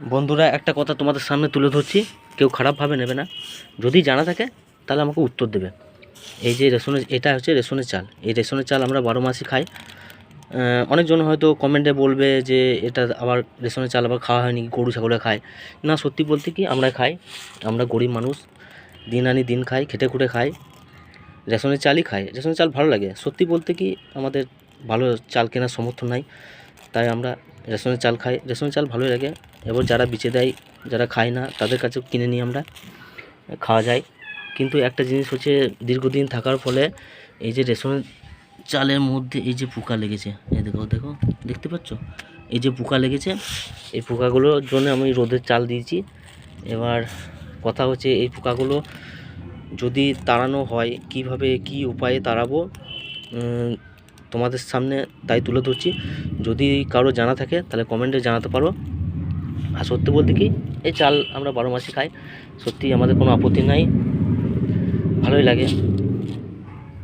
বন্ধুরা, একটা কথা তোমাদের সামনে তুলে ধরছি, কেউ খারাপভাবে নেবে না। যদি জানা থাকে তাহলে আমাকে উত্তর দেবে। এই যে এটা হচ্ছে রেশনের চাল। এই রেশনের চাল আমরা 12 মাসই খাই। অনেকজন হয়তো কমেন্টে বলবে যে এটা আবার রেশনের চাল আবার খাওয়া হয়নি, গরু ছাগলে খায় না। সত্যি বলতে কি, আমরা খাই। আমরা গরিব মানুষ, দিন আনি দিন খাই, খেটে খুঁটে খাই, রেশনের চালই খাই। রেশনের চাল ভালো লাগে। সত্যি বলতে কি, আমাদের ভালো চাল কেনার সামর্থ্য নাই, তাই আমরা রেশনের চাল খাই। রেশনের চাল ভালোই লাগে। এবার যারা বেচে দেয়, যারা খায় না, তাদের কাছেও কিনে নিই আমরা, খাওয়া যায়। কিন্তু একটা জিনিস হচ্ছে, দীর্ঘদিন থাকার ফলে এই যে রেশনের চালের মধ্যে এই যে পোকা লেগেছে, এই দেখো দেখো, দেখতে পাচ্ছ এই যে পোকা লেগেছে। এই পোকাগুলোর জন্য আমি রোদের চাল দিয়েছি। এবার কথা হচ্ছে, এই পোকাগুলো যদি তাড়ানো হয়, কিভাবে কি উপায়ে তাড়াবো তোমাদের সামনে তাই তুলে ধরছি। যদি কারো জানা থাকে তাহলে কমেন্টে জানাতে পারো। আর সত্যি বলতে কি, এই চাল আমরা 12 মাসই খাই। সত্যি আমাদের কোনো আপত্তি নাই, ভালোই লাগে।